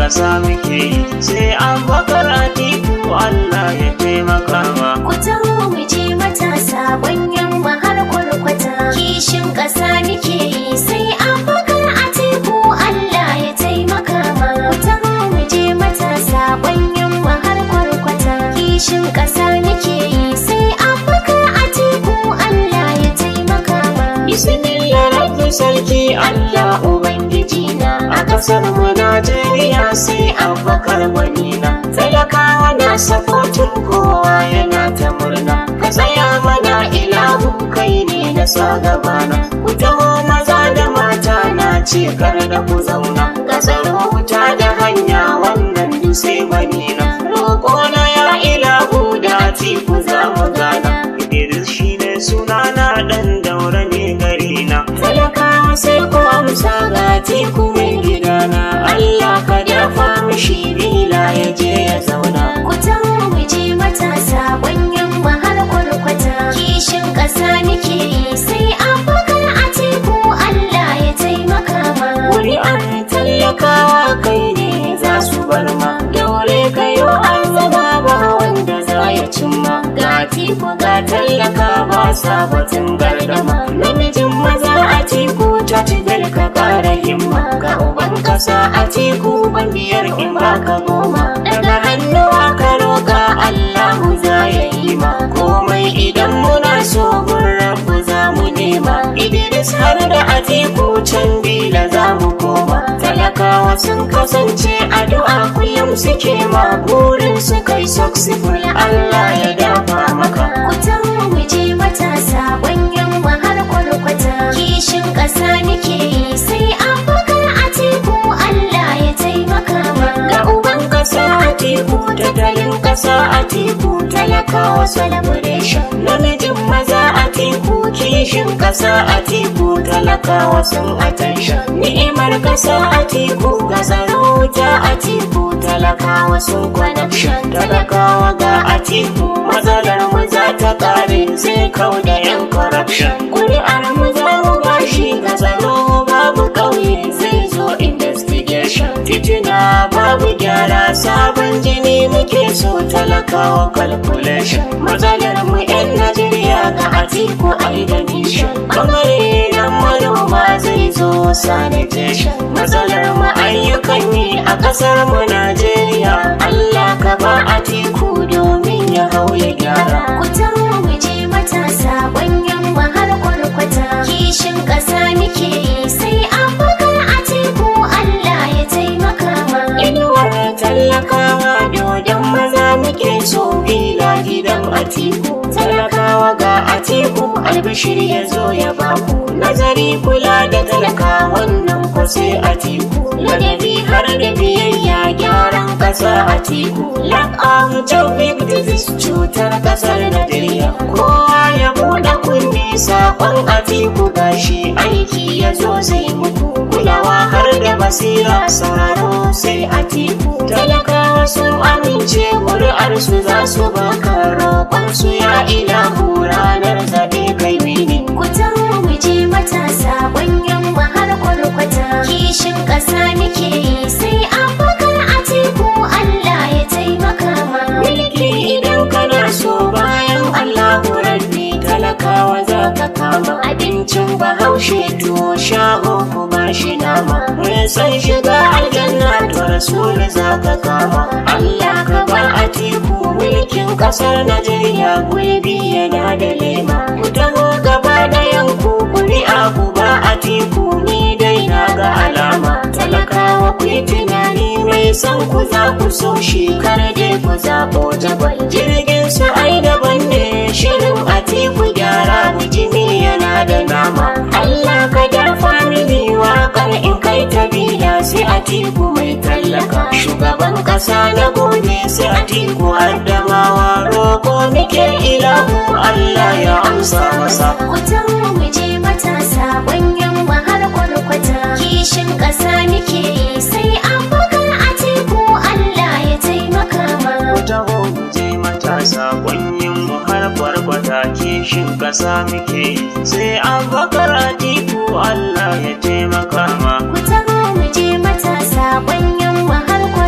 ƙasa muke yi sai Abubakar Atiku Allah ya taimaka ma. Ku taho mu je matasa ƙwanyen mu har kwarkwata. Kishin ƙasa muke yi sai Abubakar Atiku Allah ya taimaka ma. Ku taho mu je matasa ƙwanyen mu har kwarkwata. Kishin ƙasa muke yi sai Abubakar Atiku Allah ya taimaka ma. Bismillah rabbi sarki Allah ubangiji na, a ƙasar mu Najeriya sai Abubakar gwani na. Talakawa na sapotin kowa yana ta murna, ka tsaya mana ilahu kai ne na sa gabana. Ku taho maza da mata na ce kar da ku zauna, ka tsaro wuta da hanya wannan duk sai gwani na. Roƙo na ya ilahu da Atiku za mu gana, Idris shi ne sunana ɗan Daura ne gari na. Talakawa sai ku amsa ga Atiku mai gidana, Allah ka dafa mishi bila ya je ya zauna. Ku taho mu je matasa ƙwanyen mu har kwarkwata. Kishin ƙasa muke yi sai Abubakar Atiku Allah ya taimaka ma. Ƙuri'ar talakawa kai ne za su bar ma, daure kayo an zama ba wanda za ya cimma. Ga Atiku ga talaka ba sa batun gardama, namijin maza Atiku ta ci ka ƙara himma. Ga uban ƙasa Atiku ban biyar in baka goma, daga hannuwa ka roƙa Allahu za ya yi ma. Komai idan muna so gun rabu za mu nema, Idris har da Atiku can bila za mu koma. Talakawa sun kasance addu'a kullum suke ma, burin su kai successful Allah ya dafa maka. Ku taho mu je matasa ƙwanyen mu har kwarkwata. Kishin ƙasa muke yi sai Abubakar Atiku Allah ya taimaka ma. Ga uban ƙasa Atiku, tattalin ƙasa Atiku, talakawa celebration. Namijin maza Atiku, kishin ƙasa Atiku, talakawa sun attention. Ni'imar ƙasa Atiku, ga tsaro wuta Atiku, talakawa sun connection. Talakawa ga Atiku, matsalar mu za ta ƙare sai kau da yan corruption. Ƙuri'ar mu za mu bashi, ga tsaro babu ƙauye zai zo investigation. Titina babu gyara, sabon jini muke so, talakawa calculation. Matsalar mu 'yan Najeriya ga Atiku ai da mission. Bangare na manoma zai zo sanitation. Matsalar mu ayyukan yi a ƙasar mu Najeriya, Allah ka ba Atiku domin ya hau ya gyara. Ku taho mu je matasa ƙwanyen mu har kwarkwata. Kishin ƙasa muke yi sai Abubakar Atiku Allah ya taimaka ma. Inuwar talakawa dodon maza muke so, bila gidan Atiku. Talakawa ga Atiku, albishir ya zo ya baku. Nazari kula da talakawan nan ko sai Atiku. Ladabi har da biyayya gyaran ƙasa Atiku. Lack of job disease cutar ƙasar Najeriya. Kowa ya buɗe kunne saƙon Atiku gashi aiki ya zo zai muku. Kulawa har da basira sauraro sai Atiku. Talakawa sun amince ƙuri'arsu za su baka, roƙonsu ya ilahu ranar zaɓe kai wini. Ku taho mu je matasa ƙwanyen mu har kwarkwata. Kishin ƙasa muke yi sai Abubakar Atiku Allah ya taimaka ma. Mulki idan kana so bayan Allahu rabbi, talakawa za ka kama. Abincin bahaushe tuwo shago ku ba shi nama, mai san shiga aljanna to rasulu za ka kama. Allah ka ba Atiku mulkin ƙasar Najeriya, gulbi yana da lema. Ku taho gaba da yanku ƙuri'a ku ba Atiku, ni dai na ga alama. Talakawa ku yi tunani mai san ku za ku so shi, kar dai ku zaɓo jagwal. Jirgin su ai daban ne, shirin Atiku gyara bijimi yana da nama. Allah ka dafa mini waƙar in kai ta bila sai Atiku mai tallaka. Shugaban ƙasa na gode sai Atiku Adamawa, roƙo nake ilahu Allah ya amsa masa. Ku taho mu je matasa ƙwanyen mu har kwarkwata. Kishin ƙasa muke yi sai Abubakar Atiku Allah ya taimaka ma. Ku taho mu je matasa ƙwanyen mu har kwarkwata. Kishin ƙasa muke yi sai Abubakar Atiku Allah ya taimaka ma. Ku taho mu je matasa ƙwanyen mu har kwarkwata.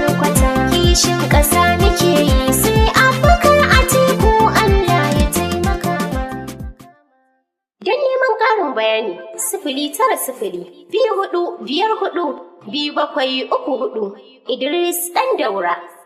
bayani 090 24 54 27 3 4. Idris ɗan Daura.